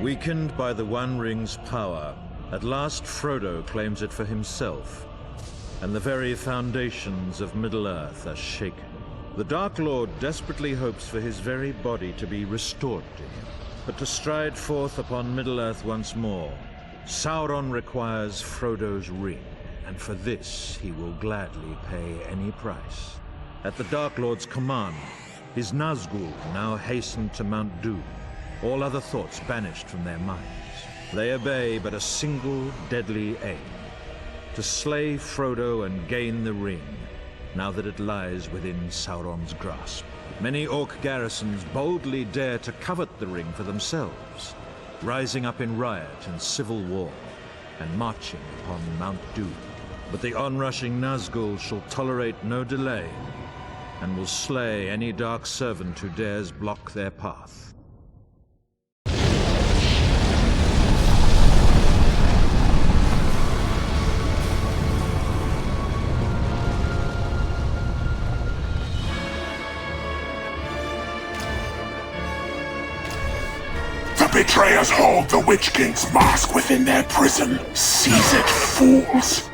Weakened by the One Ring's power, at last Frodo claims it for himself, and the very foundations of Middle-earth are shaken. The Dark Lord desperately hopes for his very body to be restored to him, but to stride forth upon Middle-earth once more, Sauron requires Frodo's ring, and for this he will gladly pay any price. At the Dark Lord's command, his Nazgûl now hasten to Mount Doom, all other thoughts banished from their minds. They obey but a single deadly aim: to slay Frodo and gain the ring, now that it lies within Sauron's grasp. Many Orc garrisons boldly dare to covet the ring for themselves, rising up in riot and civil war, and marching upon Mount Doom. But the onrushing Nazgûl shall tolerate no delay, and will slay any dark servant who dares block their path. Betrayers hold the Witch King's mask within their prison. Seize it, fools!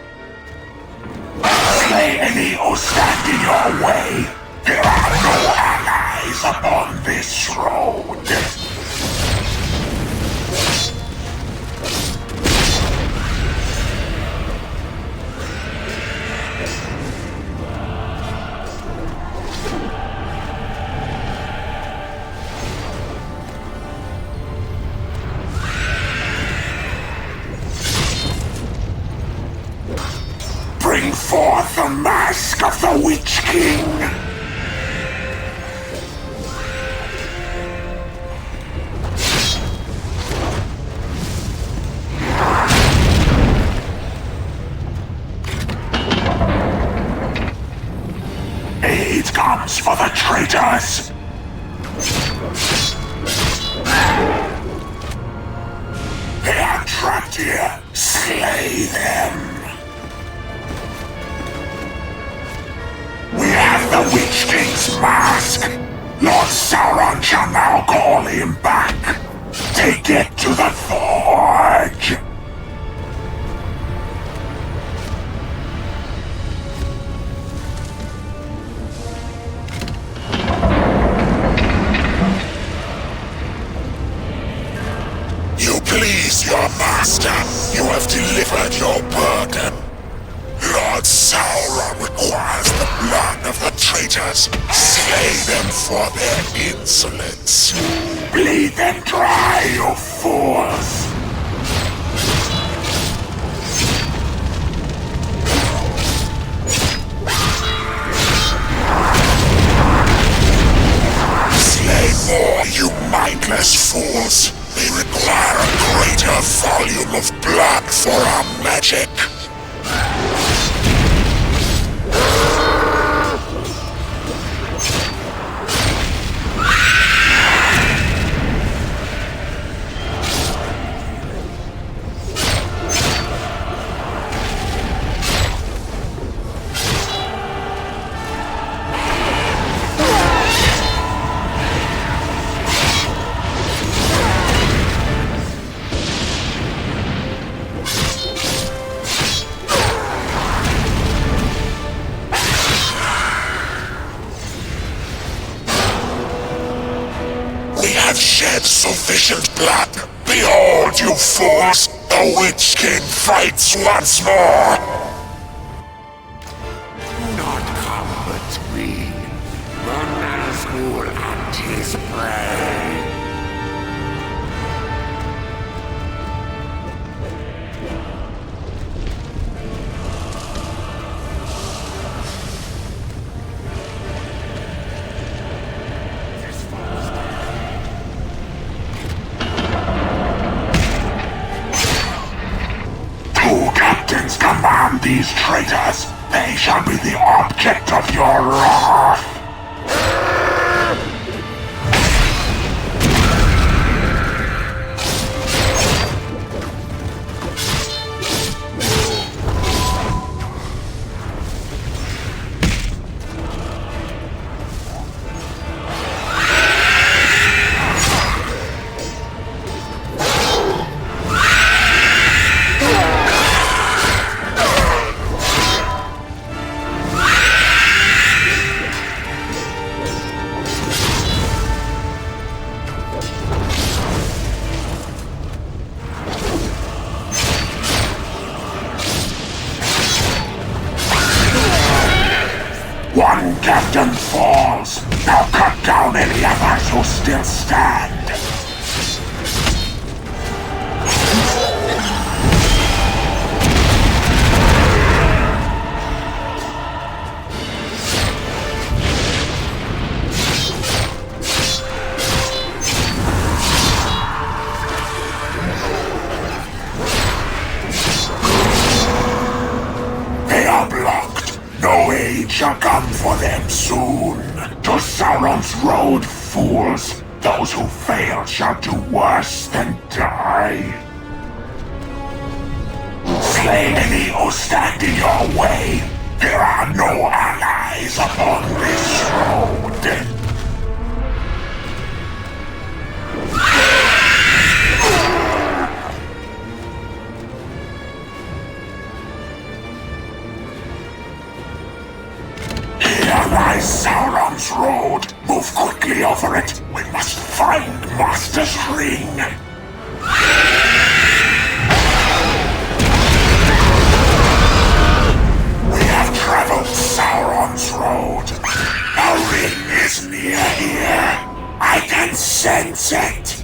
Slay any who stand in your way. There are no allies upon this road. Bring forth the mask of the Witch King! Aid comes for the traitors! They are trapped here! Slay them! The Witch King's mask! Lord Sauron shall now call him back! Take it to the forge! You please your master! You have delivered your burden! Lord Sauron requires the blood of the traitors. Slay them for their insolence. Bleed them dry, you fools! Slay more, you mindless fools! They require a greater volume of blood for our magic. Sufficient blood! Behold, you fools! The Witch King fights once more! Do not come between the Nazgûl and his prey! Command these traitors! They shall be the object of your wrath! falls. Now cut down any others who still stand. Shall come for them soon. To Sauron's road, fools! Those who fail shall do worse than die. Slay any who stand in your way. There are no allies upon this road. Sauron's road. Move quickly over it. We must find Master's ring. We have traveled Sauron's road. A ring is near here. I can sense it.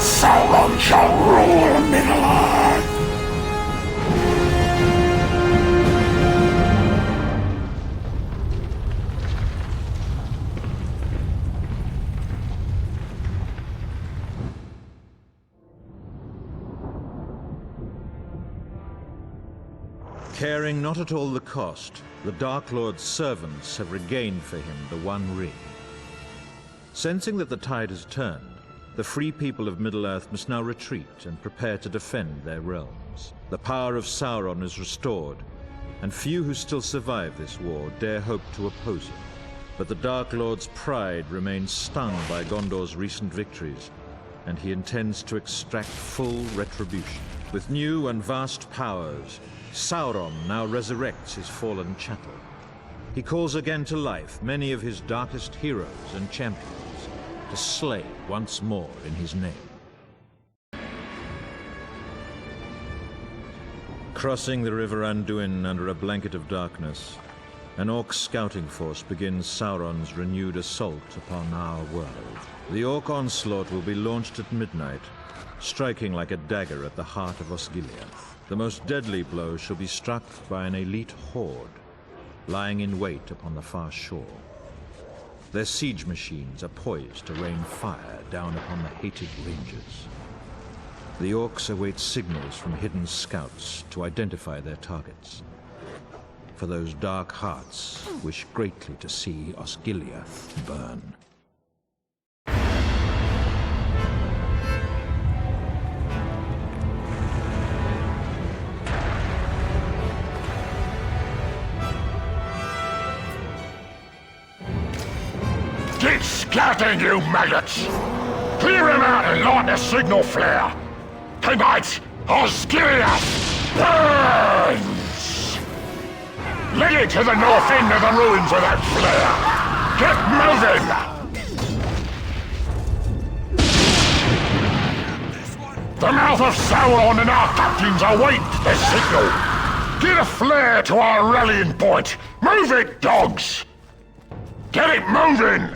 Sauron shall rule Middle-earth! Caring not at all the cost, the Dark Lord's servants have regained for him the One Ring. Sensing that the tide has turned, the free people of Middle-earth must now retreat and prepare to defend their realms. The power of Sauron is restored, and few who still survive this war dare hope to oppose him. But the Dark Lord's pride remains stung by Gondor's recent victories, and he intends to extract full retribution. With new and vast powers, Sauron now resurrects his fallen chattel. He calls again to life many of his darkest heroes and champions, to slay once more in his name. Crossing the River Anduin under a blanket of darkness, an Orc scouting force begins Sauron's renewed assault upon our world. The Orc onslaught will be launched at midnight, striking like a dagger at the heart of Osgiliath. The most deadly blow shall be struck by an elite horde, lying in wait upon the far shore. Their siege machines are poised to rain fire down upon the hated rangers. The Orcs await signals from hidden scouts to identify their targets. For those dark hearts wish greatly to see Osgiliath burn. Keep scouting, you maggots! Clear him out and light the signal flare! Tonight, Osgiliath burns! Lead it to the north end of the ruins with that flare! Get moving! The mouth of Sauron and our captains await the signal! Get a flare to our rallying point! Move it, dogs! Get it moving!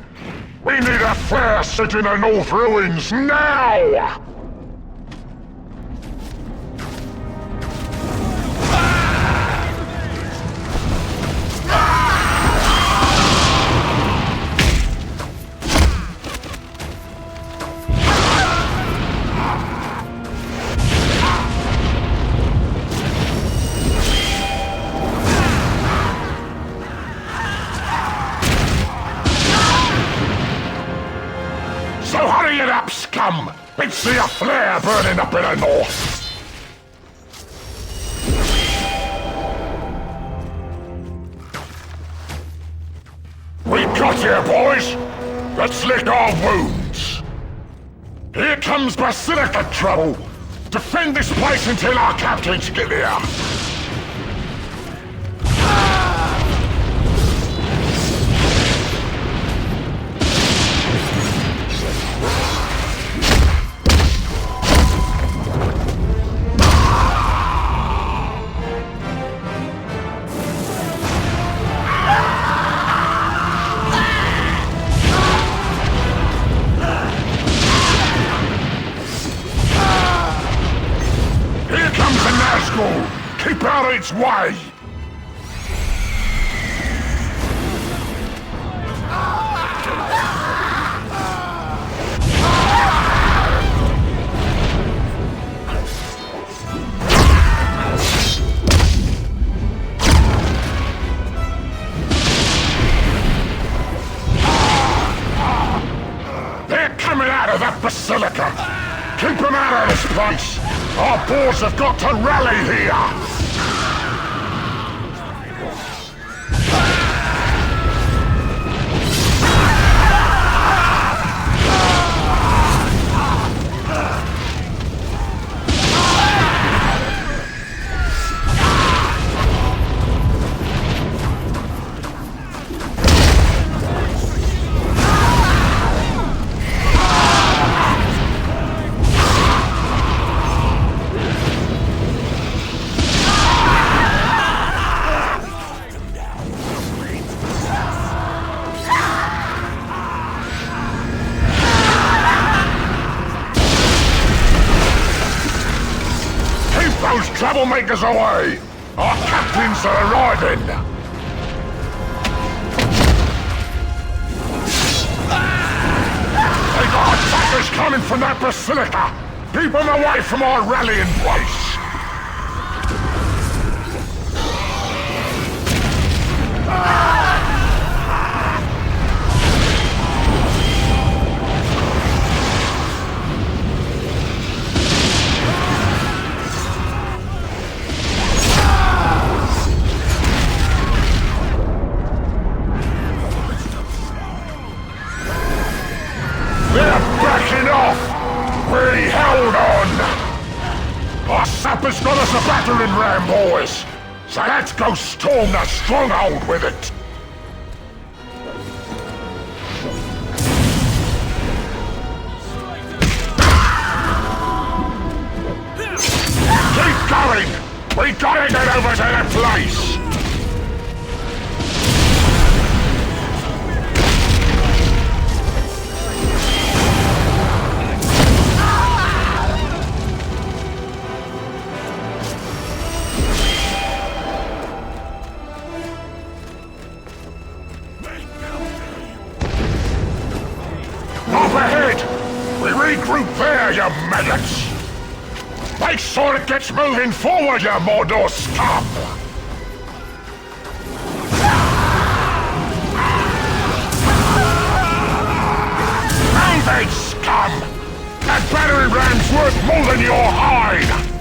We need a flare set in the North Ruins, now! up, scum! It's the flare burning up in the north! We got here, boys! Let's lick our wounds! Here comes Basilica trouble! Defend this place until our captains get here! Keep out of its way! They're coming out of that basilica! Keep them out of this place! Our boars have got to rally here! Troublemakers away! Our captains are arriving! They got attackers coming from that basilica! Keep them away from our rallying place! We held on! Our sappers got us a battering ram, boys! So let's go storm the stronghold with it! Keep going! We gotta get over to that place! Regroup there, you maggots! Make sure it gets moving forward, you Mordor scum! Move it, scum! That battering ram's worth more than your hide!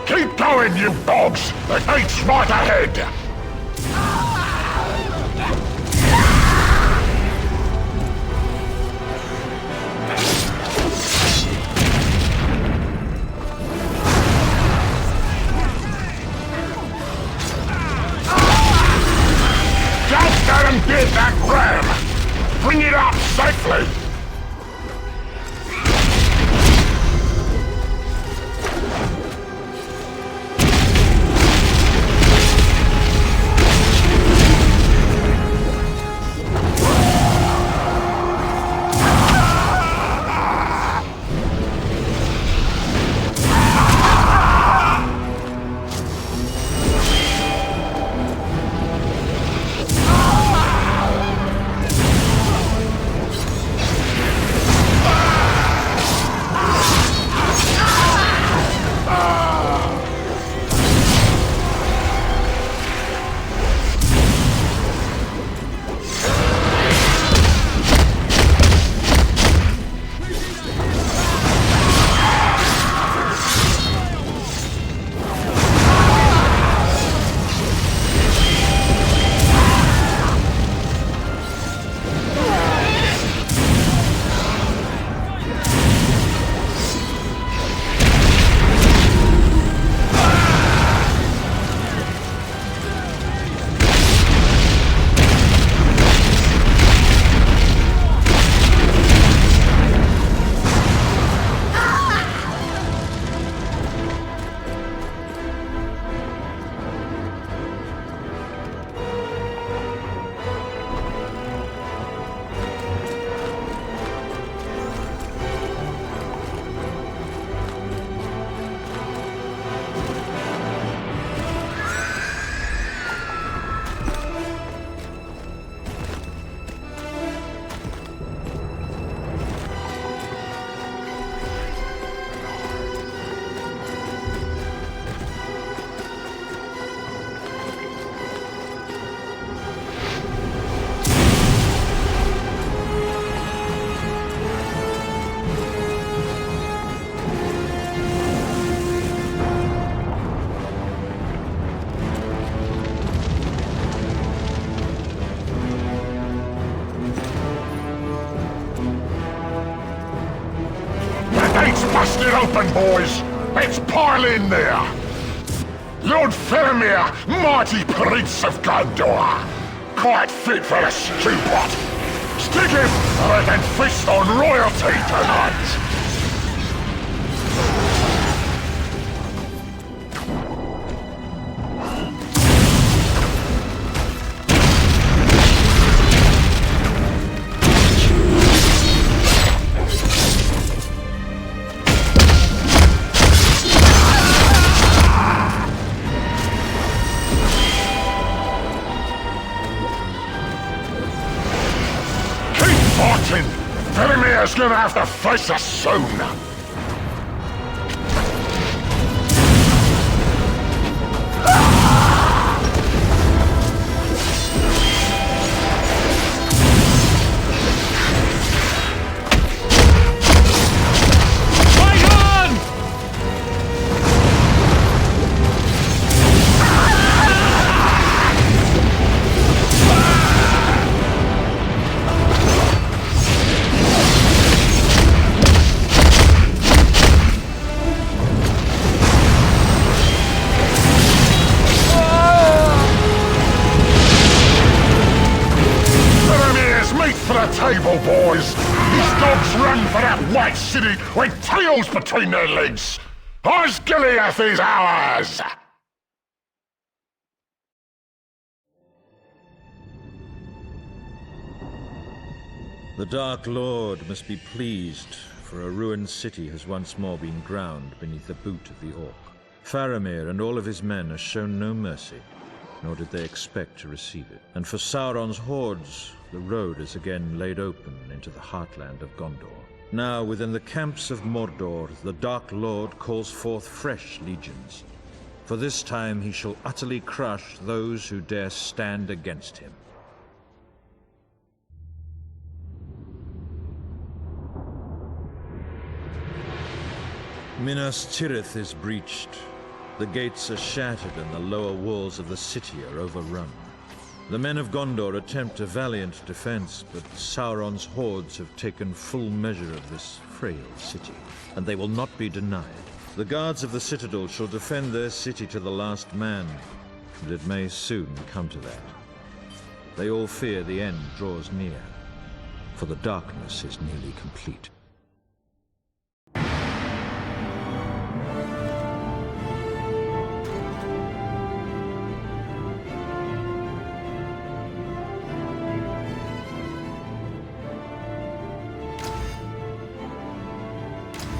Keep going, you dogs! The gate's right ahead! Just let him get that ram! Bring it up safely! Bust it open, boys! Let's pile in there! Lord Faramir, mighty Prince of Gondor! Quite fit for a stew pot! Stick him, or I can feast on royalty tonight! Faramir's gonna have to face us soon! Table, boys! These dogs run for that white city with tails between their legs! Osgiliath is ours! The Dark Lord must be pleased, for a ruined city has once more been ground beneath the boot of the Orc. Faramir and all of his men have shown no mercy, nor did they expect to receive it. And for Sauron's hordes, the road is again laid open into the heartland of Gondor. Now, within the camps of Mordor, the Dark Lord calls forth fresh legions. For this time he shall utterly crush those who dare stand against him. Minas Tirith is breached, The gates are shattered and the lower walls of the city are overrun. The men of Gondor attempt a valiant defense, but Sauron's hordes have taken full measure of this frail city, and they will not be denied. The guards of the citadel shall defend their city to the last man, and it may soon come to that. They all fear the end draws near, for the darkness is nearly complete.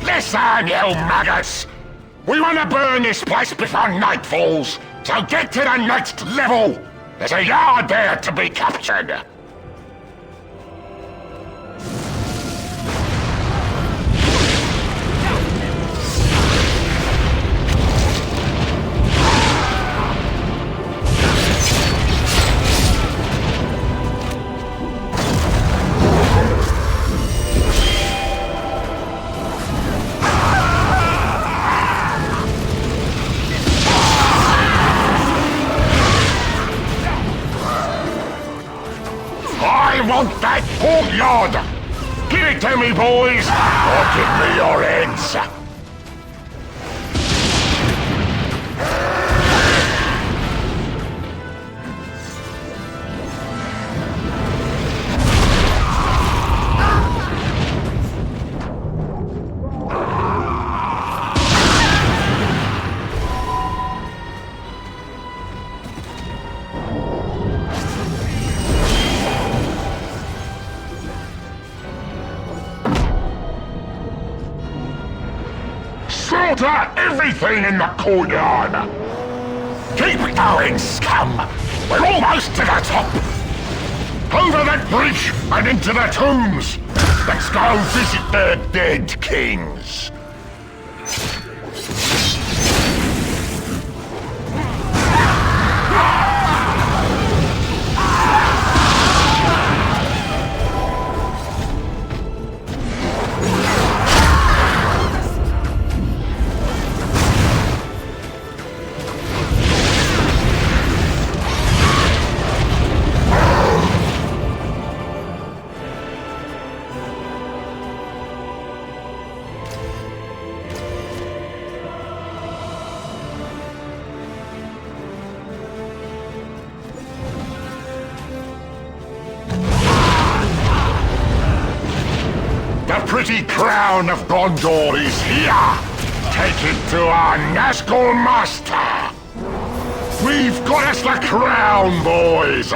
Listen, you maggots! We want to burn this place before night falls, so get to the next level! There's a yard there to be captured! I want that courtyard! Give it to me, boys! Or give me your heads! Slaughter everything in the courtyard! Keep going, scum! We're almost to the top! Over that bridge and into the tombs! Let's go visit their dead kings! The pretty crown of Gondor is here! Take it to our Nazgul master! We've got us the crown, boys!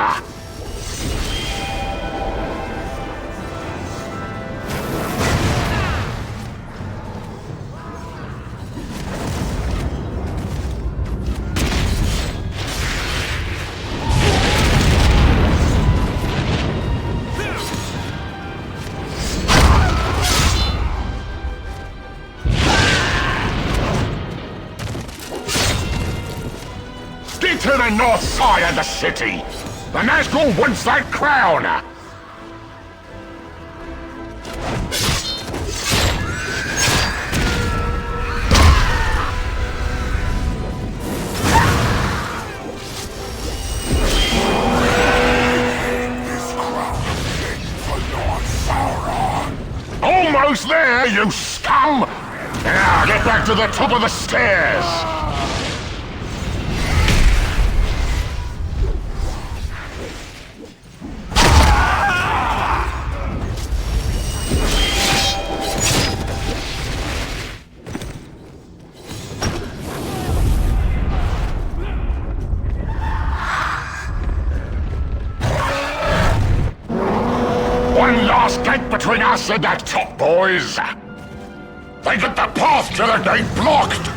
To the north side of the city! The Nazgul wants that crown! This crown is for Lord Sauron! Almost there, you scum! Now get back to the top of the stairs! One last gate between us and that top, boys! They got the path to the gate blocked!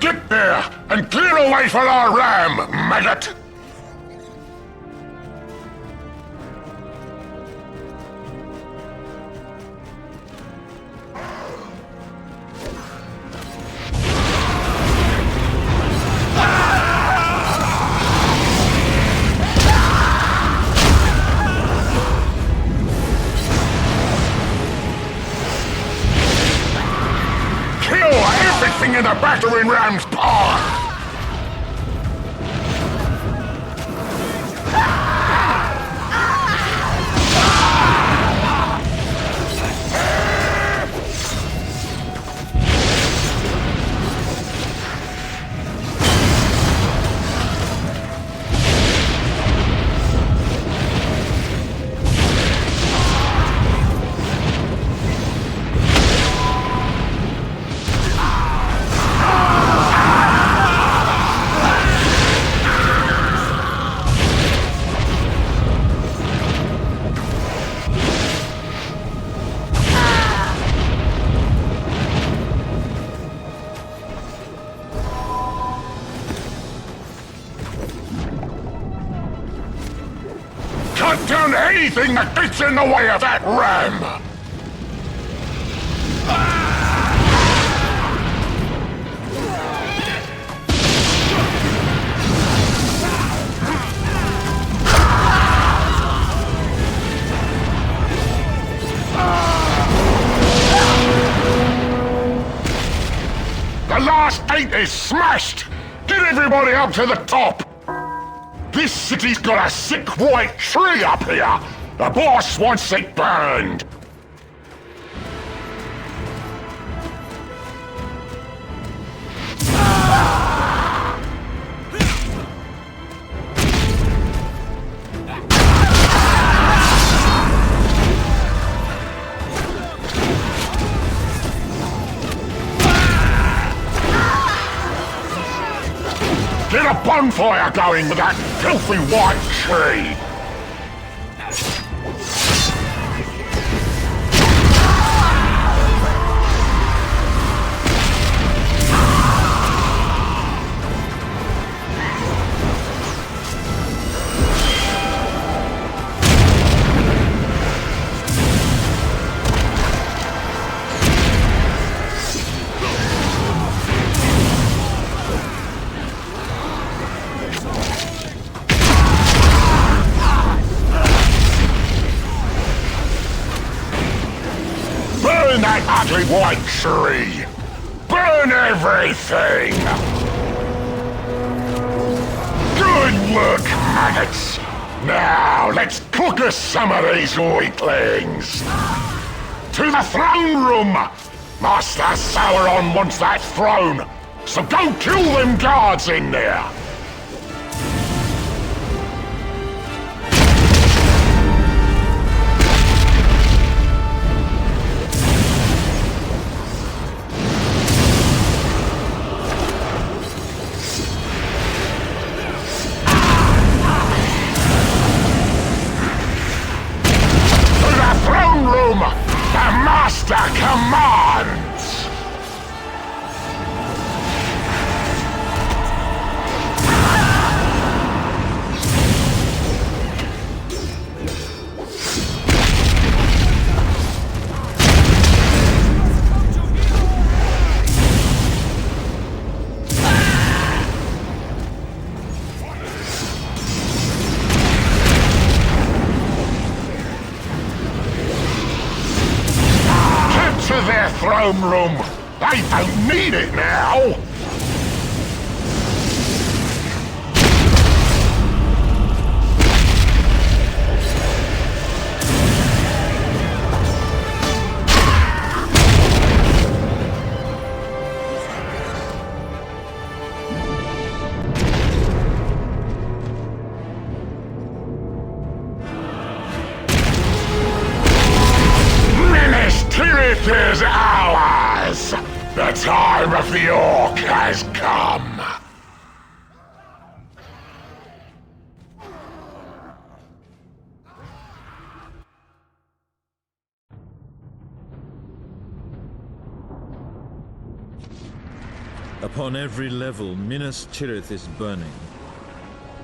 Get there and clear away for our ram, maggot! Everything in the battering ram's power! Cut down anything that gets in the way of that ram! The last gate is smashed! Get everybody up to the top! This city's got a sick white tree up here! The boss wants it burned! Get a bonfire going with that filthy white tree! Burn that ugly white tree! Burn everything! Good work, maggots! Now, let's cook us some of these weaklings! To the throne room! Master Sauron wants that throne, so go kill them guards in there! Master commands! To their throne room! They don't need it now! Tirith is ours! The time of the Orc has come! Upon every level, Minas Tirith is burning.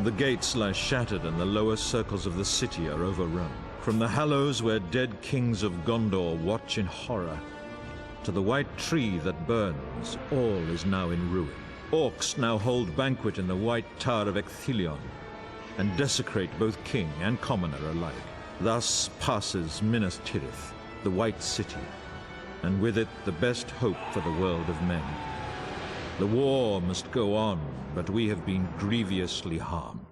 The gates lie shattered and the lower circles of the city are overrun. From the hallows where dead kings of Gondor watch in horror, to the white tree that burns, all is now in ruin. Orcs now hold banquet in the white tower of Ecthelion, and desecrate both king and commoner alike. Thus passes Minas Tirith, the White City, and with it the best hope for the world of men. The war must go on, but we have been grievously harmed.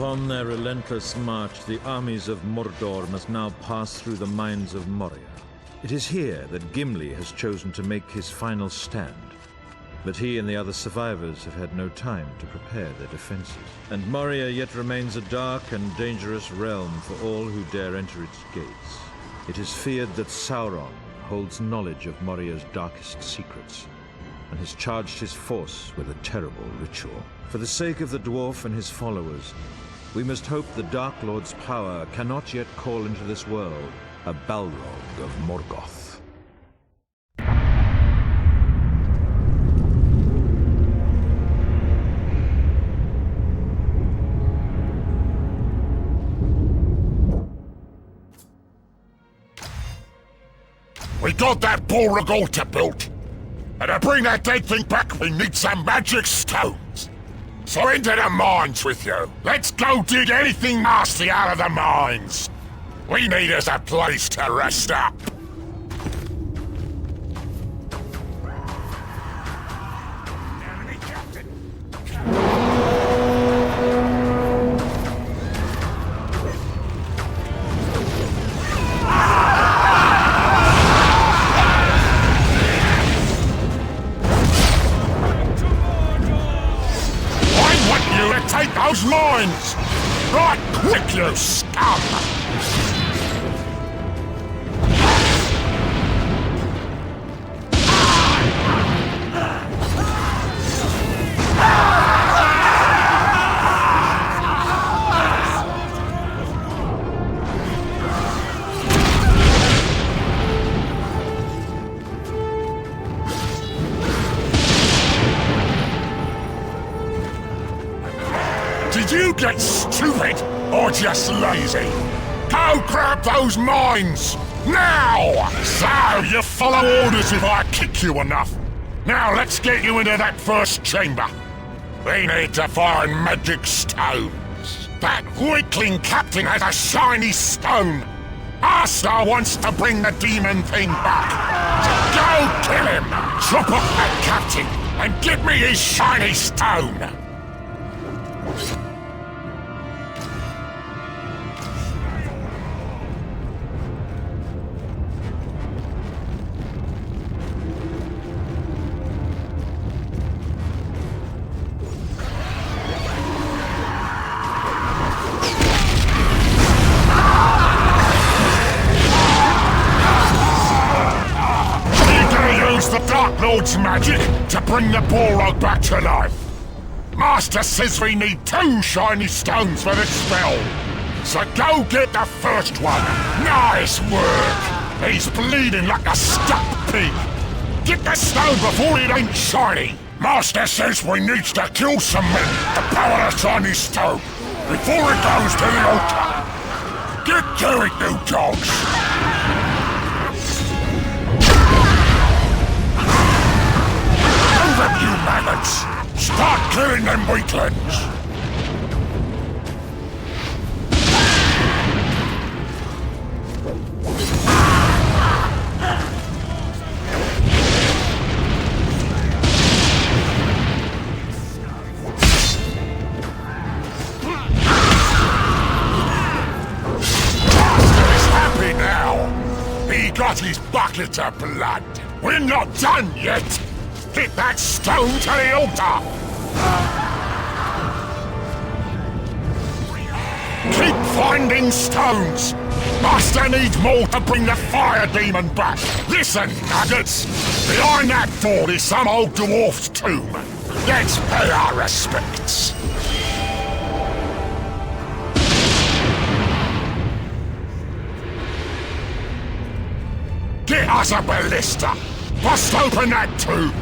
Upon their relentless march, the armies of Mordor must now pass through the mines of Moria. It is here that Gimli has chosen to make his final stand. But he and the other survivors have had no time to prepare their defenses. And Moria yet remains a dark and dangerous realm for all who dare enter its gates. It is feared that Sauron holds knowledge of Moria's darkest secrets, and has charged his force with a terrible ritual. For the sake of the dwarf and his followers, we must hope the Dark Lord's power cannot yet call into this world a Balrog of Morgoth. We got that Balrog altar built. And to bring that dead thing back, we need some magic stones. So into the mines with you. Let's go dig anything nasty out of the mines. We need us a place to rest up. Take those mines! Right quick, you scum! Did you get stupid, or just lazy? Go grab those mines! Now! So, you follow orders if I kick you enough. Now let's get you into that first chamber. We need to find magic stones. That weakling captain has a shiny stone. Asta wants to bring the demon thing back. So go kill him! Chop off that captain, and give me his shiny stone! The Dark Lord's magic to bring the Balrog back to life. Master says we need 2 shiny stones for the spell. So go get the first one. Nice work. He's bleeding like a stuck pig. Get the stone before it ain't shiny. Master says we need to kill some men to power the shiny stone before it goes to the altar. Get to it, you dogs. You maggots! Start killing them weaklings! He's happy now! He got his bucket of blood! We're not done yet! Get that stone to the altar! Keep finding stones! Master needs more to bring the fire demon back! Listen, nuggets! Behind that door is some old dwarf's tomb. Let's pay our respects. Get us a ballista! Bust open that tomb!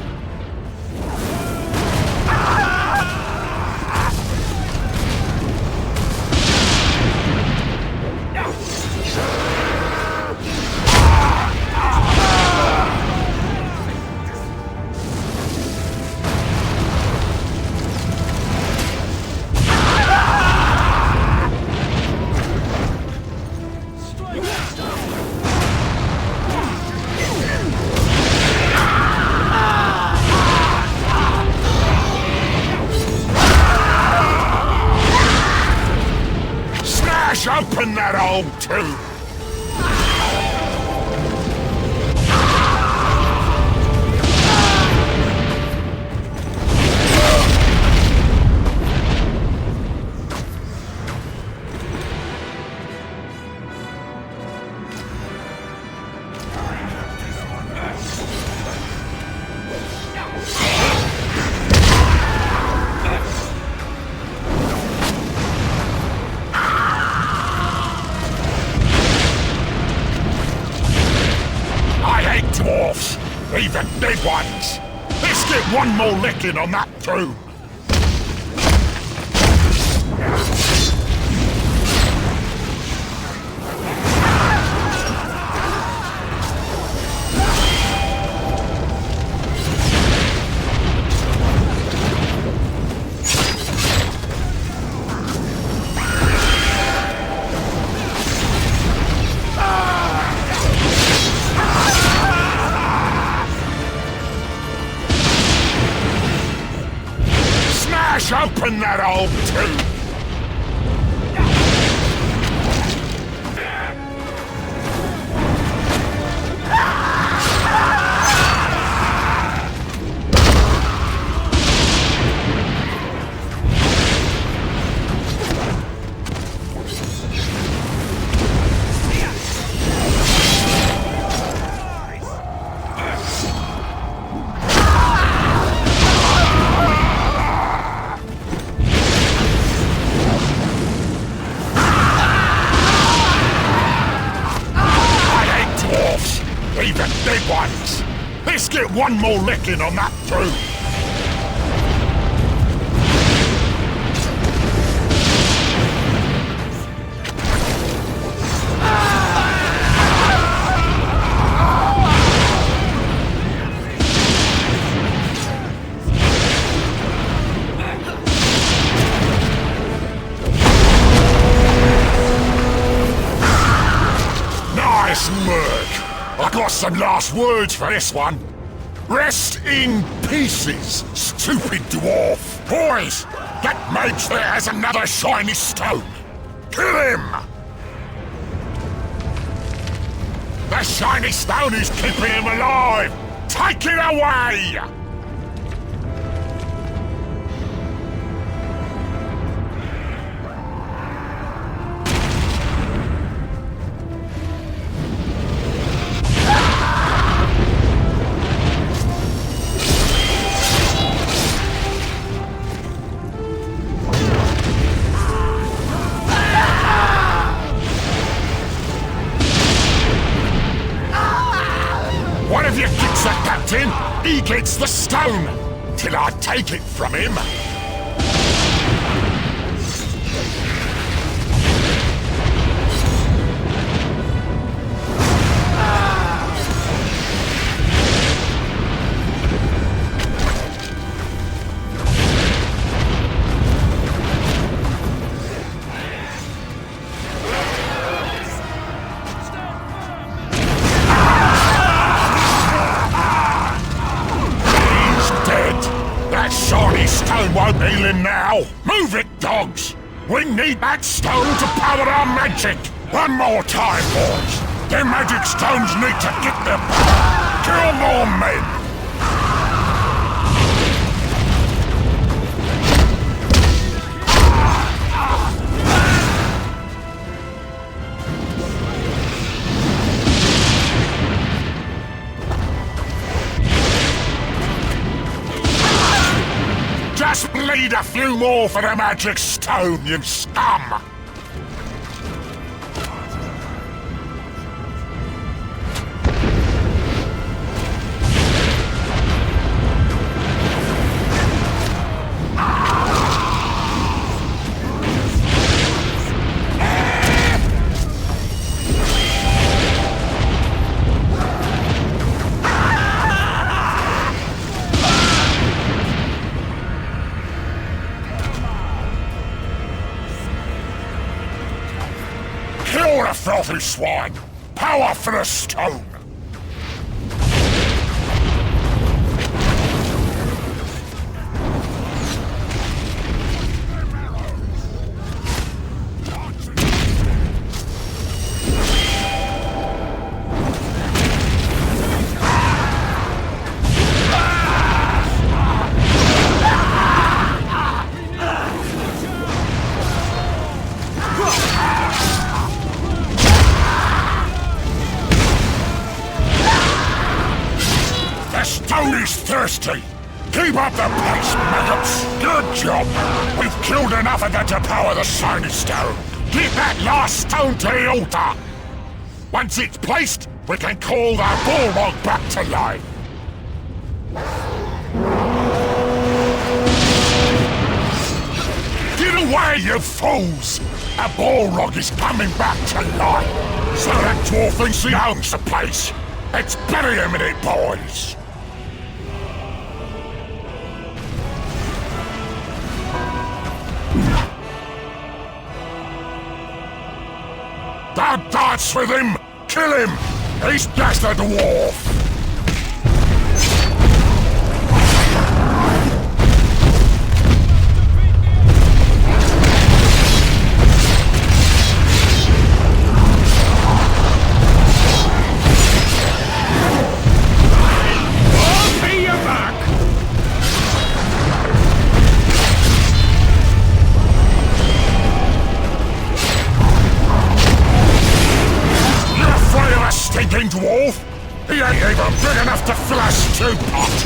old tomb. Dwarfs, even big ones. Let's get one more licking on that tomb. Open that old tomb! Even big ones! Let's get one more licking on that tomb! Nice work! I got some last words for this one. Rest in pieces, stupid dwarf. Boys, that mage there has another shiny stone. Kill him! The shiny stone is keeping him alive. Take it away! One of you kicks the captain, he gets the stone, till I take it from him. Stone won't heal him now. Move it, dogs. We need that stone to power our magic. One more time, boys. Their magic stones need to get their power. Kill more men. Just bleed a few more for the magic stone, you scum! Kill the filthy swine! Power for the stone! road is thirsty! Keep up the pace, maggots! Good job! We've killed enough of them to power the Shiny Stone! Get that last stone to the altar! Once it's placed, we can call the Balrog back to life! Get away, you fools! A Balrog is coming back to life! So that dwarf thinks he owns the place! Let's bury him in it, boys! Don't dance with him! Kill him! He's just a dwarf! Stinking dwarf! He ain't even big enough to fill a stew pot!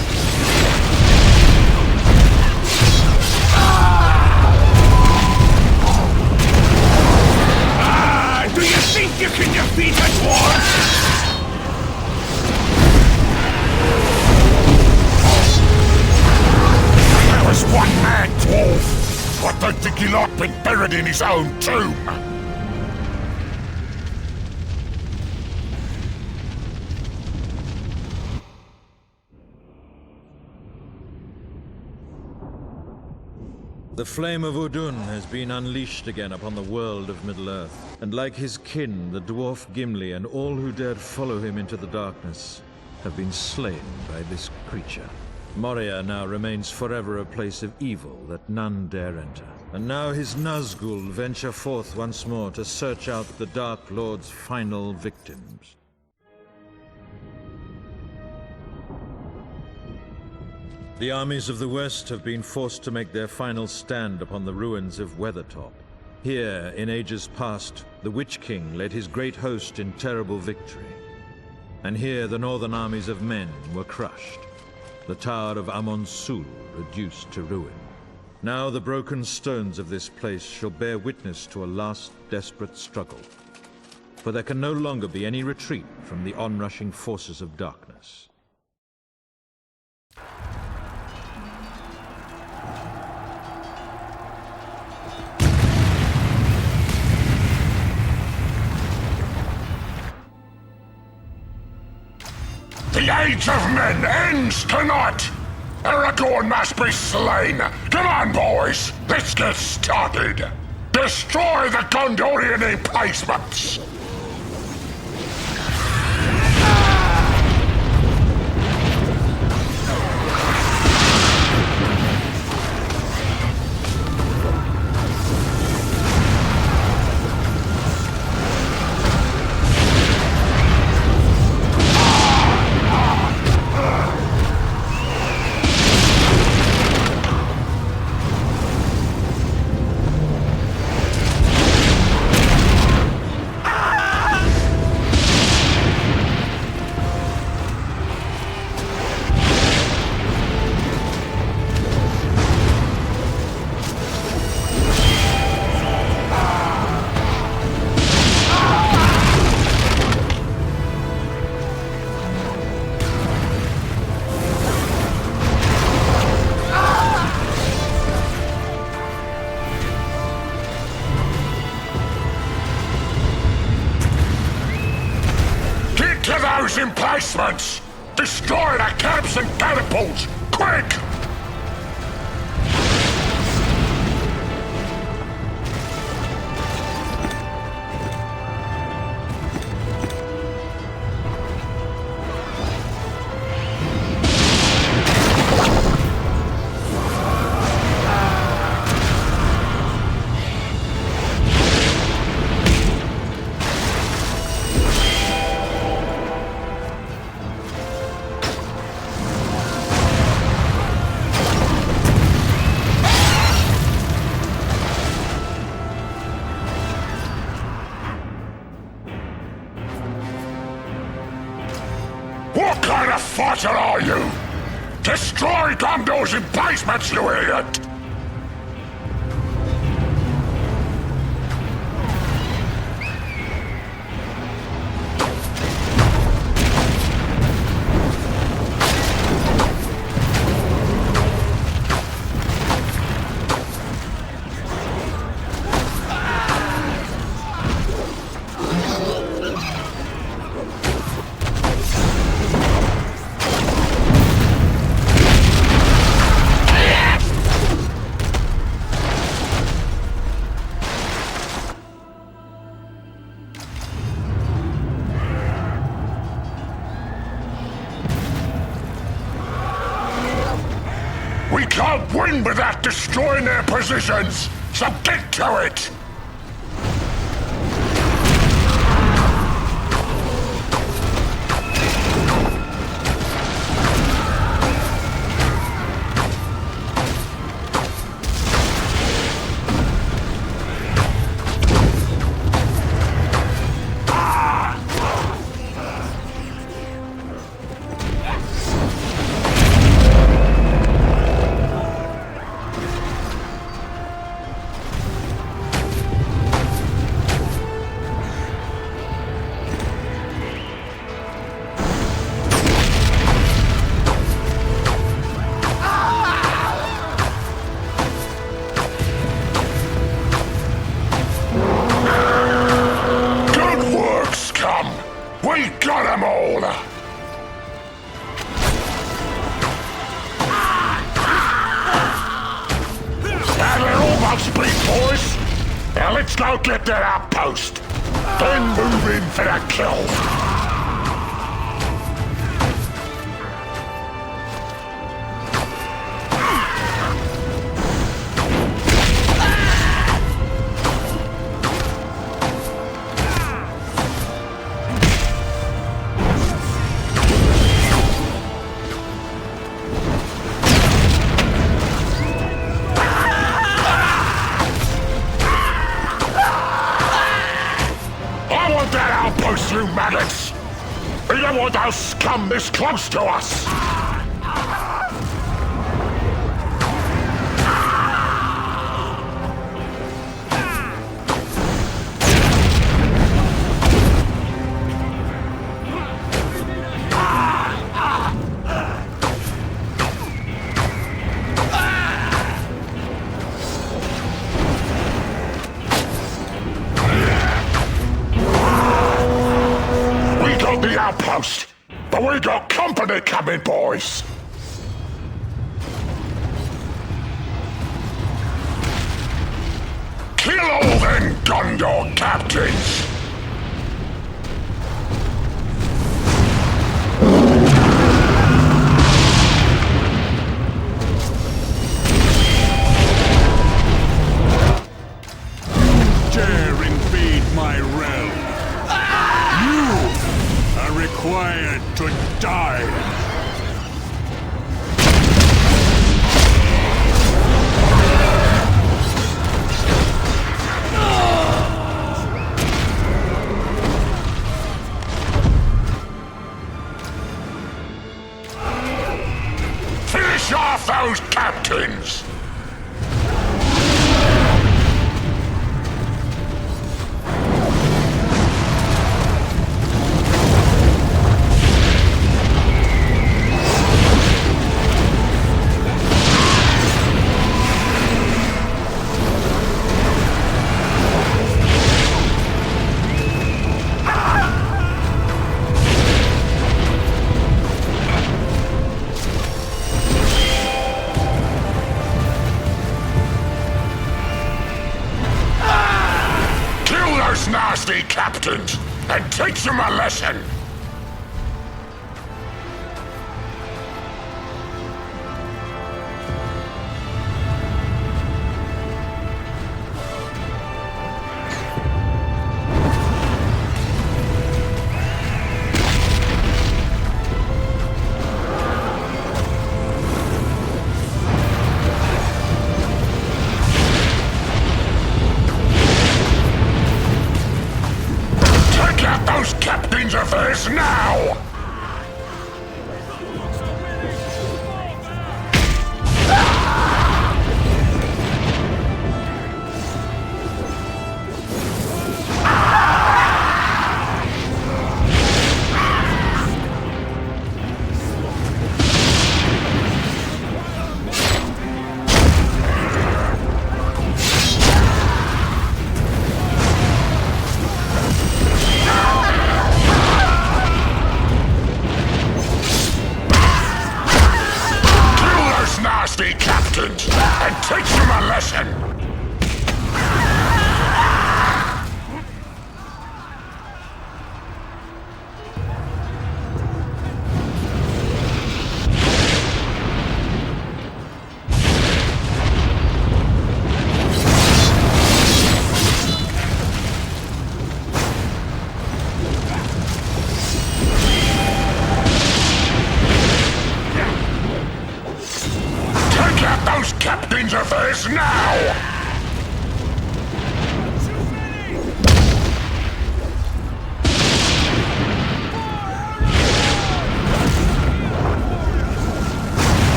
Do you think you can defeat a dwarf? There was one mad dwarf! I don't think he'll not been buried in his own tomb! The flame of Udun has been unleashed again upon the world of Middle-earth, and like his kin, the dwarf Gimli and all who dared follow him into the darkness have been slain by this creature. Moria now remains forever a place of evil that none dare enter. And now his Nazgul venture forth once more to search out the Dark Lord's final victims. The armies of the West have been forced to make their final stand upon the ruins of Weathertop. Here, in ages past, the Witch King led his great host in terrible victory. And here the northern armies of men were crushed, the tower of Amon-Sul reduced to ruin. Now the broken stones of this place shall bear witness to a last desperate struggle. For there can no longer be any retreat from the onrushing forces of darkness. The Age of Men ends tonight! Aragorn must be slain! Come on, boys! Let's get started! Destroy the Gondorian emplacements! Those emplacements! Destroy the camps and catapults! Quick! What kind of fighter are you? Destroy Gondor's emplacements, you idiot! We can't win without destroying their positions, so get to it! We got them all! That'll almost be, boys. Now let's go get that outpost. Then move in for the kill. You maggots! We don't want those scum this close to us! The outpost, but we got company coming, boys. Kill all them Gondor captains. Dare invade my realm. Required to die. Finish off those captains! Nasty captains and teach them a lesson. Captains of this now! impatient and teach them a lesson! Captains of theirs now!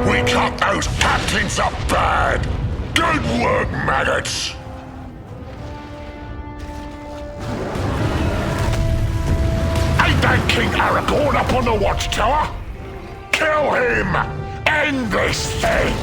We cut those captains up bad! Good work, maggots! That King Aragorn up on the watchtower? Kill him! End this thing!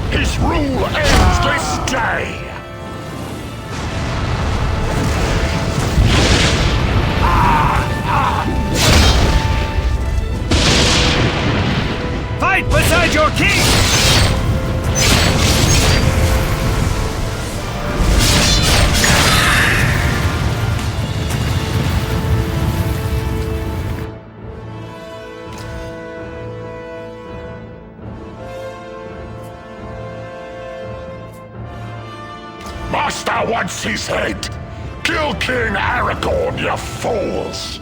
His rule ends this day! Fight beside your king! Master wants his head! Kill King Aragorn, you fools!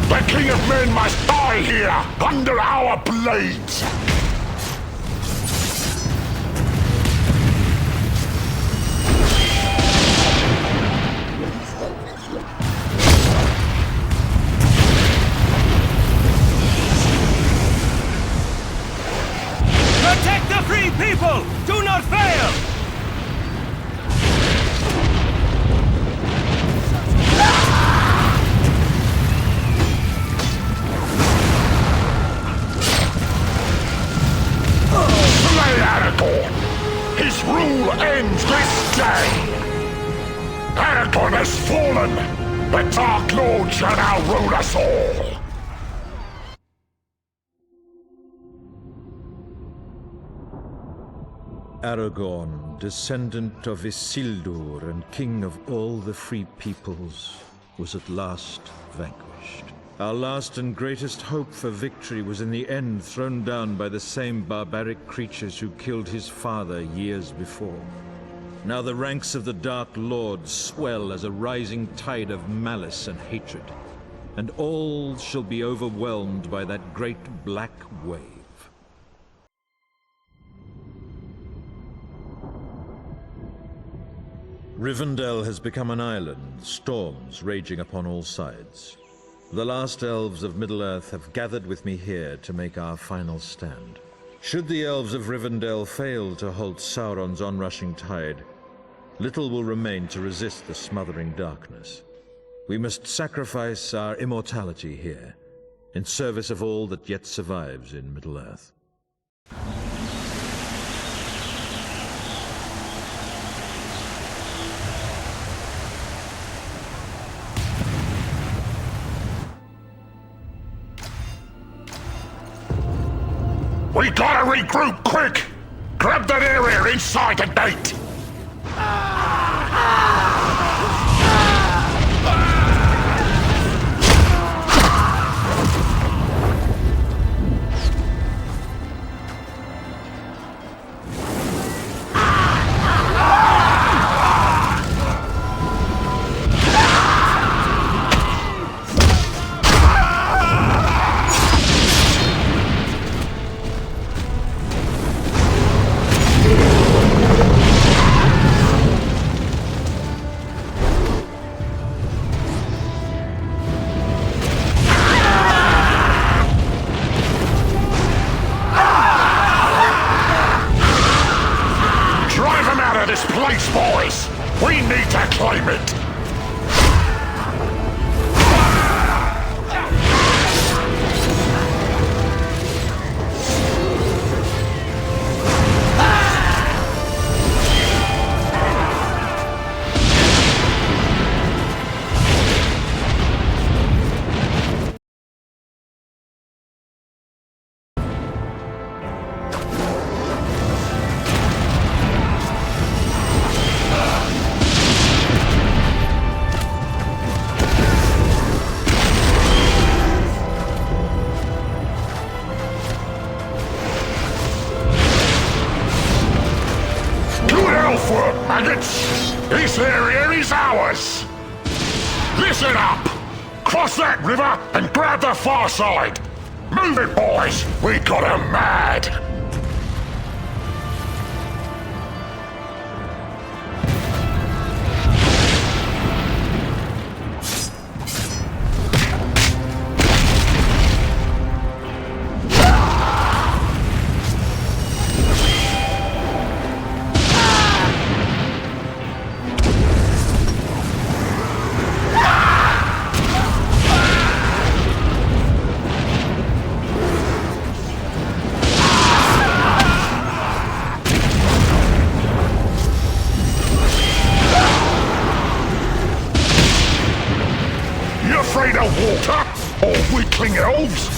The King of Men must die here, under our blades! Protect the free people! Do not fail! His rule ends this day! Aragorn has fallen! The Dark Lord shall now rule us all! Aragorn, descendant of Isildur and king of all the free peoples, was at last vanquished. Our last and greatest hope for victory was in the end thrown down by the same barbaric creatures who killed his father years before. Now the ranks of the Dark Lord swell as a rising tide of malice and hatred, and all shall be overwhelmed by that great black wave. Rivendell has become an island, storms raging upon all sides. The last elves of Middle-earth have gathered with me here to make our final stand. Should the elves of Rivendell fail to halt Sauron's onrushing tide, little will remain to resist the smothering darkness. We must sacrifice our immortality here, in service of all that yet survives in Middle-earth. We gotta regroup quick! Grab that area inside the gate! us! We need to claim it! This area is ours! Listen up! Cross that river and grab the far side! Move it, boys! We got 'em mad! Afraid of water? Or weakling elves?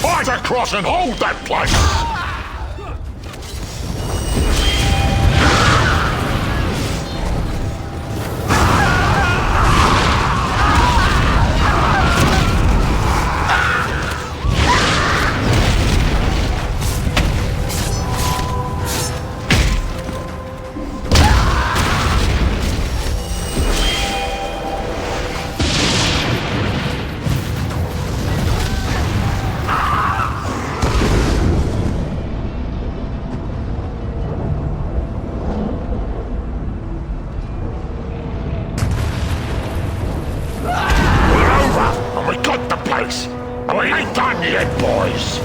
Fight across and hold that place! We ain't done yet, boys!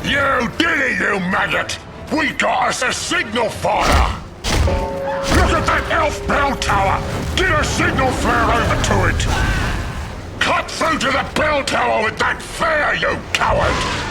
You did it, you maggot! We got us a signal fire! Look at that elf bell tower! Get a signal flare over to it! Cut through to the bell tower with that flare, you coward!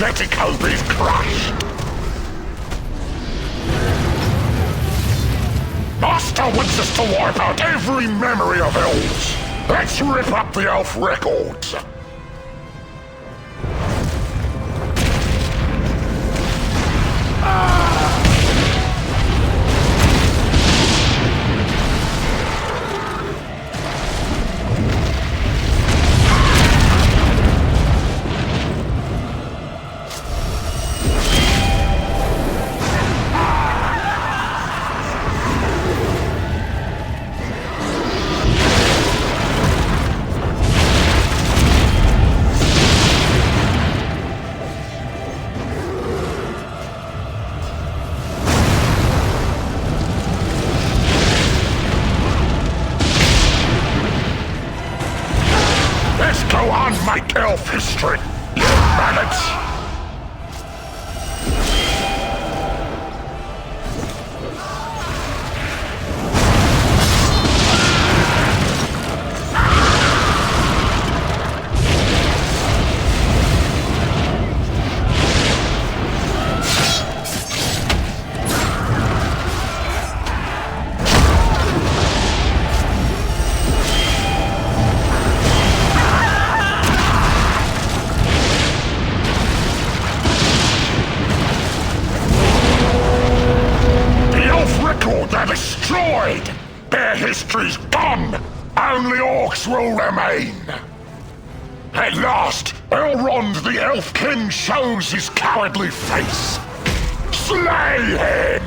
Pathetic hope is crushed! Master wants us to wipe out every memory of elves! Let's rip up the elf records! Make elf history, you maggots! They're destroyed! Their history's gone! Only orcs will remain! At last, Elrond the Elf King shows his cowardly face. Slay him!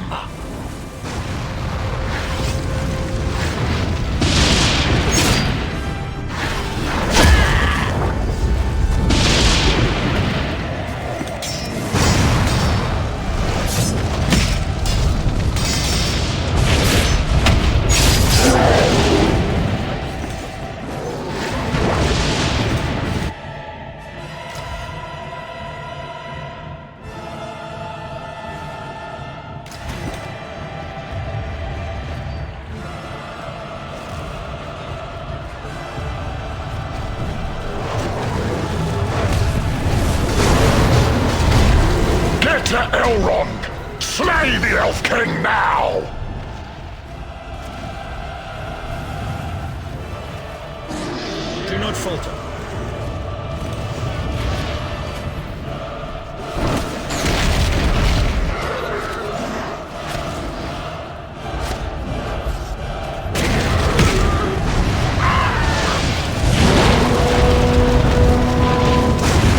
To Elrond! Slay the Elf King now! Do not falter.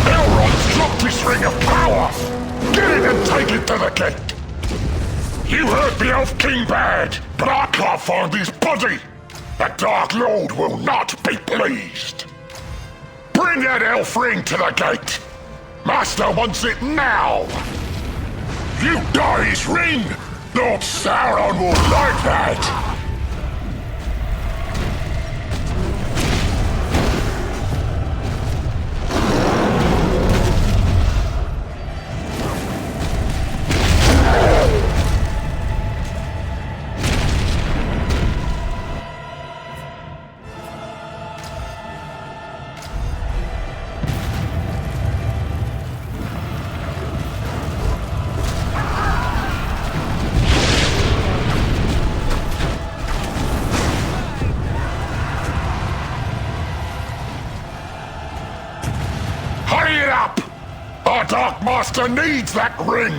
Elrond's dropped his ring of power! Get it and take it to the gate! You hurt the Elf King bad, but I can't find his body! The Dark Lord will not be pleased! Bring that elf ring to the gate! Master wants it now! You got his ring! Lord Sauron will like that! Hurry it up! Our Dark Master needs that ring!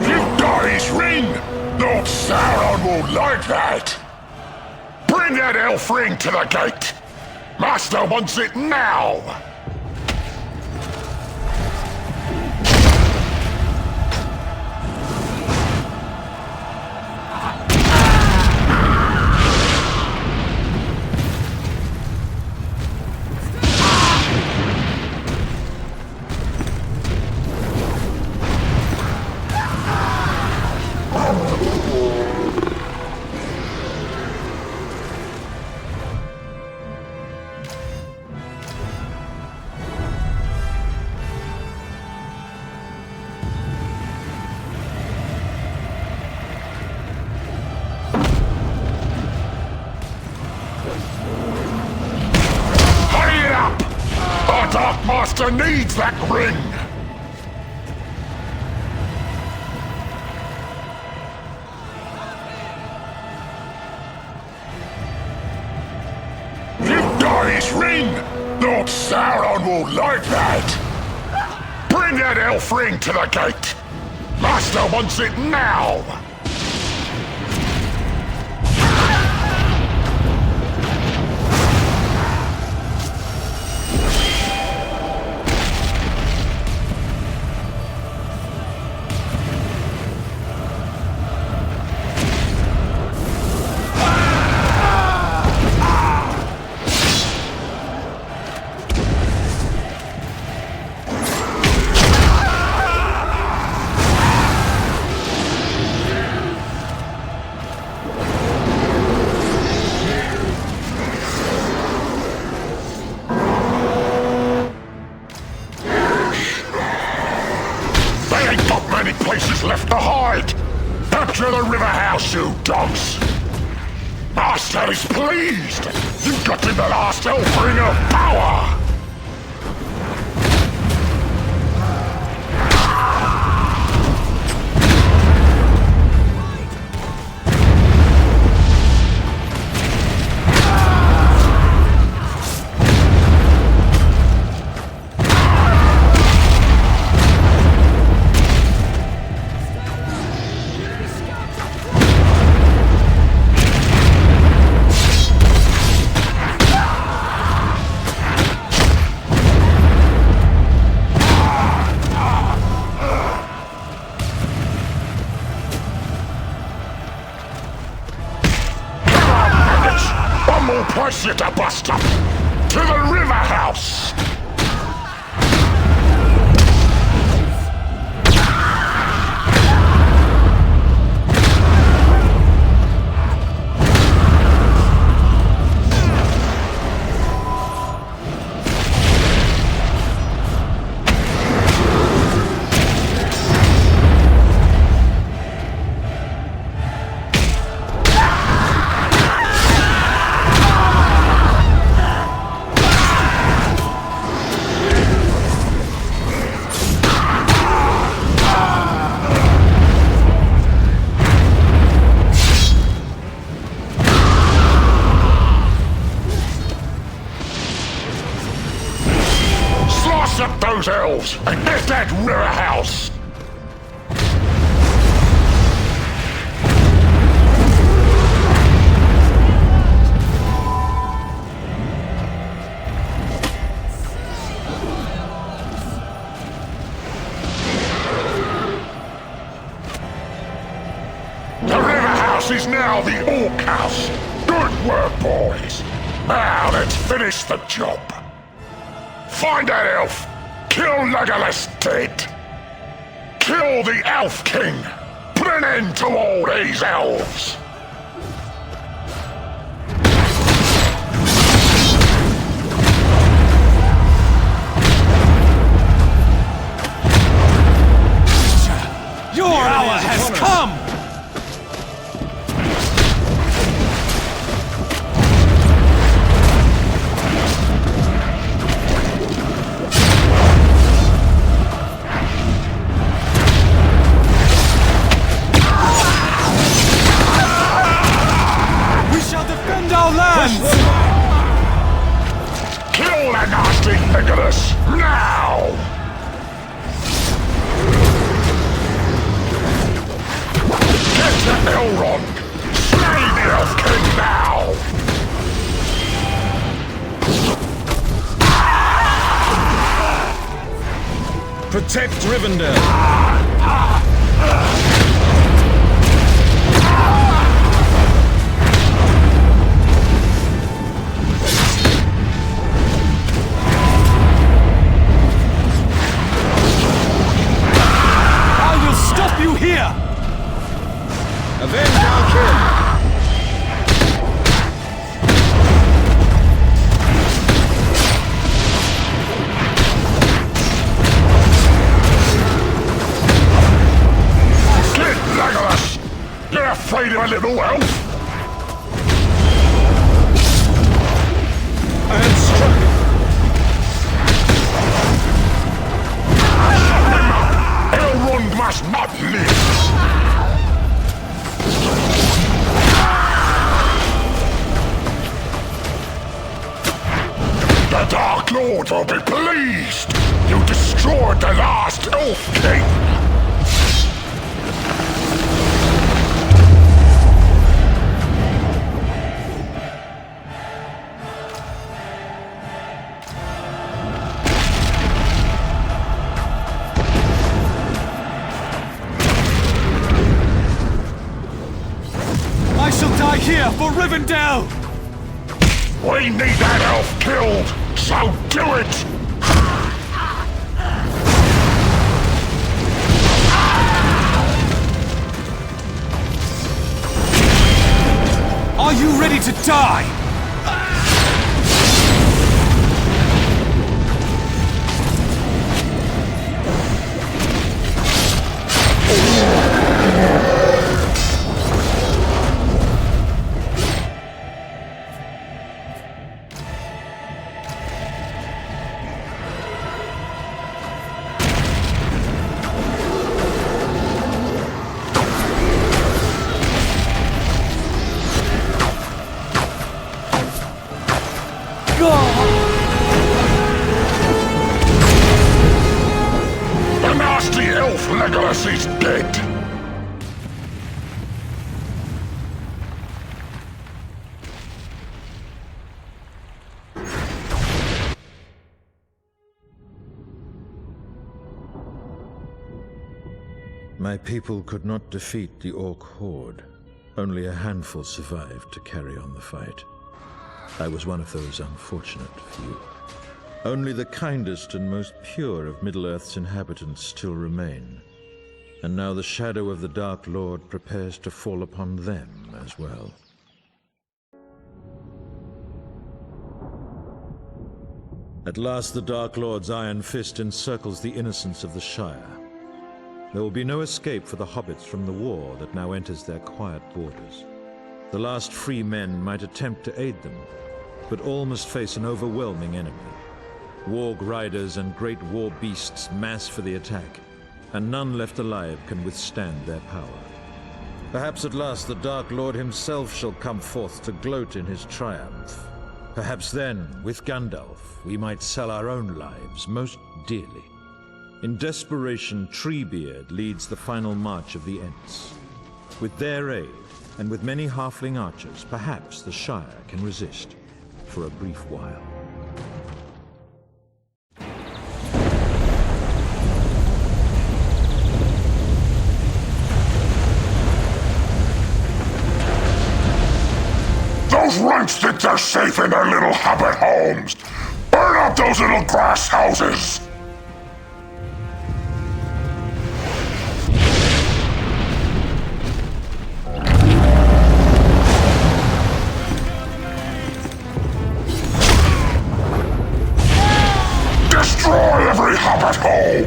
You got his ring! Lord Sauron will like that! Bring that elf ring to the gate! Master wants it now! Dark Master needs that ring! You got his ring! Lord Sauron will like that! Bring that elf ring to the gate! Master wants it now! Places left to hide! Capture the river house, you dogs! Master is pleased! You've got him the last elf ring of power! Chase up those elves and get that river house! The river house is now the Orc house. Good work, boys. Now let's finish the job. Find that elf. Kill Legolas dead. Kill the Elf King. Put an end to all these elves. Your hour has come! Kill that nasty Legolas, now! Get to Elrond! Slay the Elf King now! Protect Rivendell! You here! Avenge our kin! Get Legolas! You're afraid of a little elf? And struck! Elrond must not live! The Dark Lord will be pleased! You destroyed the last Elf King! I shall die here for Rivendell! We need that elf killed, so do it! Are you ready to die? The nasty elf Legolas is dead! My people could not defeat the Orc horde. Only a handful survived to carry on the fight. I was one of those unfortunate few. Only the kindest and most pure of Middle-earth's inhabitants still remain. And now the shadow of the Dark Lord prepares to fall upon them as well. At last the Dark Lord's iron fist encircles the innocents of the Shire. There will be no escape for the hobbits from the war that now enters their quiet borders. The last free men might attempt to aid them, but all must face an overwhelming enemy. Warg riders and great war beasts mass for the attack, and none left alive can withstand their power. Perhaps at last the Dark Lord himself shall come forth to gloat in his triumph. Perhaps then, with Gandalf, we might sell our own lives most dearly. In desperation, Treebeard leads the final march of the Ents. With their aid, and with many halfling archers, perhaps the Shire can resist for a brief while. Those runts think they're safe in their little hobbit homes. Burn up those little grass houses! Destroy every hobbit home!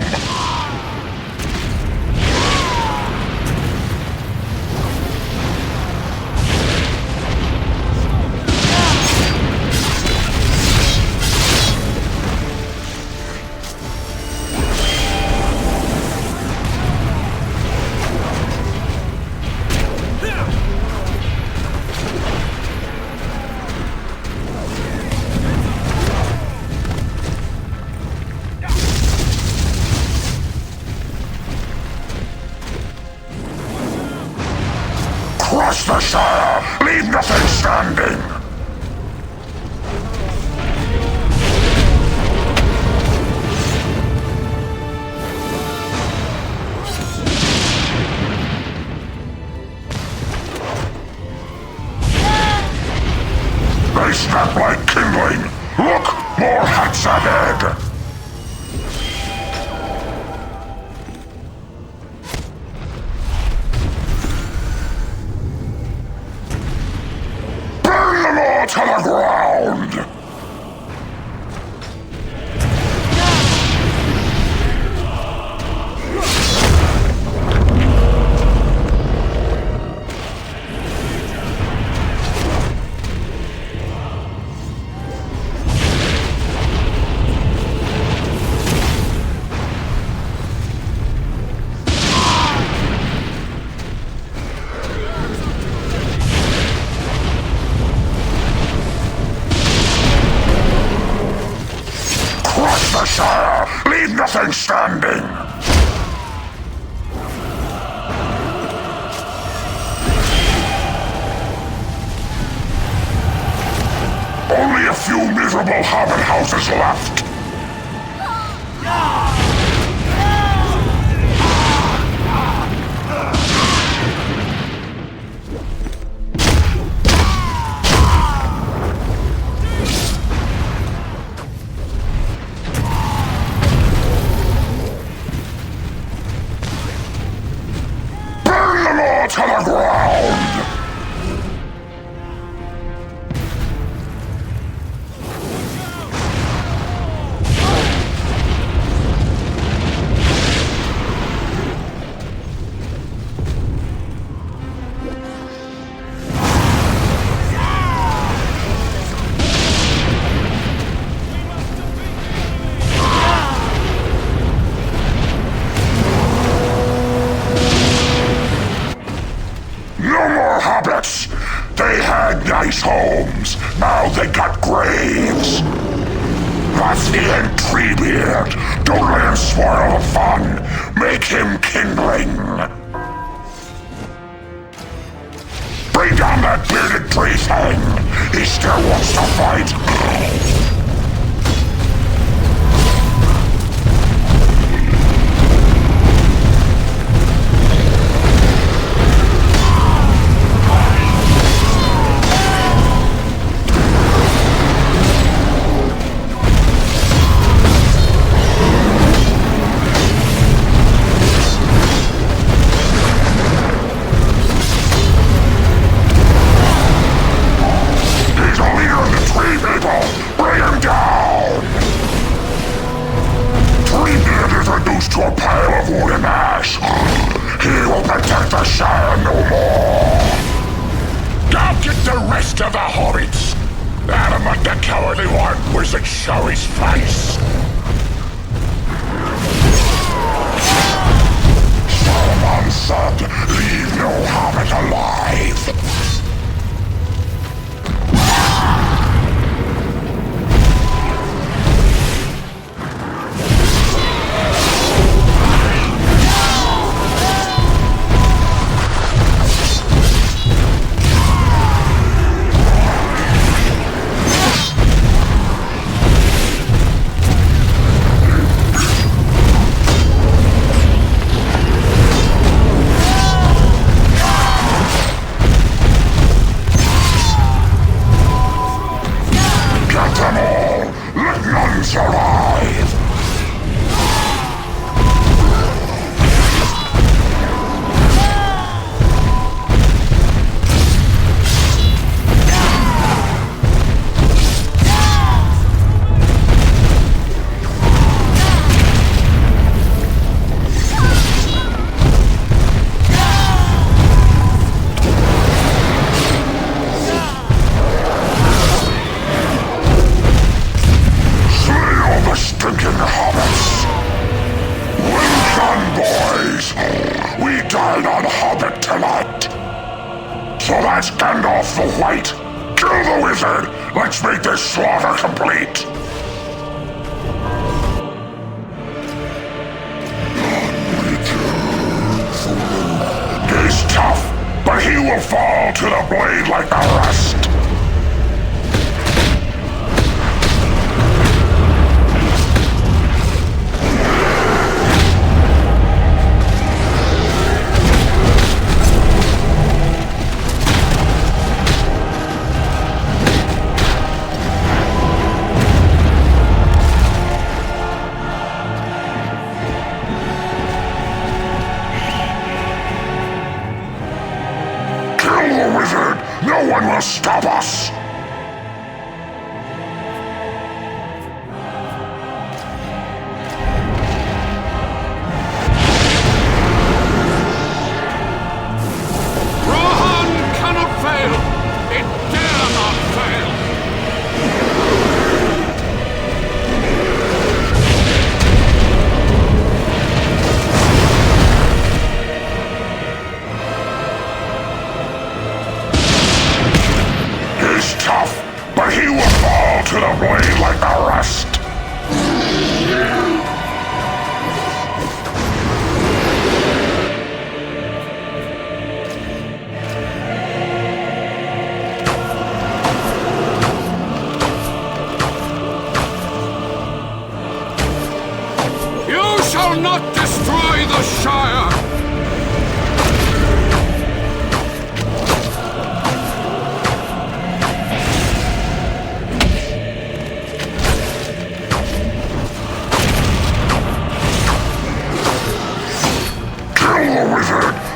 Crush the Shire! Leave nothing standing! They snap like kindling! Look! More hats ahead! To the ground! The Shire! Leave nothing standing! Only a few miserable hobbit houses left! To the ground! Hobbits! They had nice homes, now they got graves! That's the end, Treebeard! Don't let him spoil the fun! Make him kindling! Bring down that bearded tree thing! He still wants to fight! To a pile of wood and ash. He will protect the Shire no more. Now get the rest of the hobbits. Adamant the cowardly one wizard show his face. Saruman said, leave no hobbit alive. make this slaughter complete! He's tough, but he will fall to the blade like the rest! No one will stop us! Rohan cannot fail! It dare not fail! He's tough, but he will fall to the blade like the rest! You shall not destroy the Shire!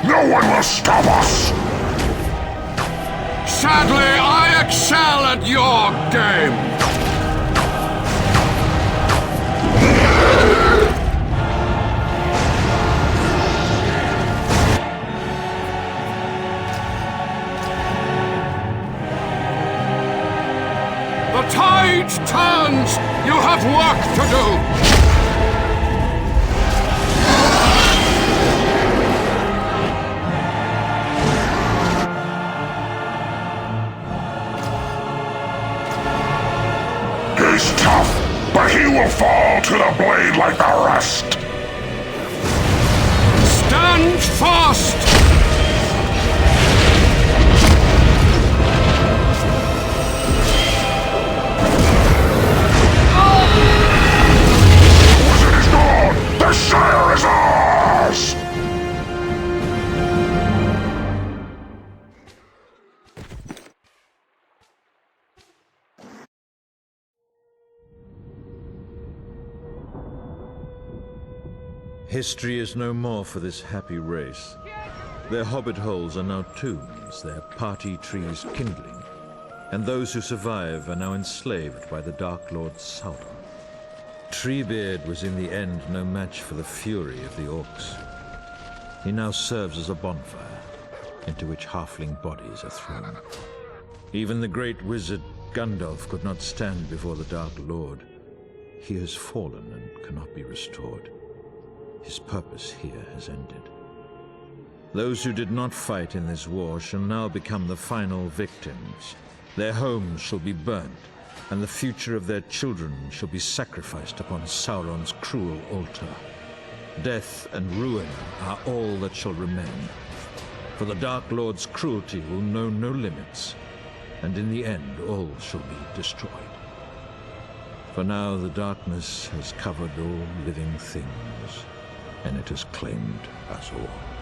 No one will stop us! Sadly, I excel at your game! The tide turns! You have work to do! He's tough, but he will fall to the blade like the rest! Stand fast! The wizard is gone! The Shire is ours! History is no more for this happy race. Their hobbit holes are now tombs, their party trees kindling, and those who survive are now enslaved by the Dark Lord Sauron. Treebeard was in the end no match for the fury of the orcs. He now serves as a bonfire, into which halfling bodies are thrown. Even the great wizard Gandalf could not stand before the Dark Lord. He has fallen and cannot be restored. His purpose here has ended. Those who did not fight in this war shall now become the final victims. Their homes shall be burnt, and the future of their children shall be sacrificed upon Sauron's cruel altar. Death and ruin are all that shall remain, for the Dark Lord's cruelty will know no limits, and in the end all shall be destroyed. For now the darkness has covered all living things, and it has claimed us all.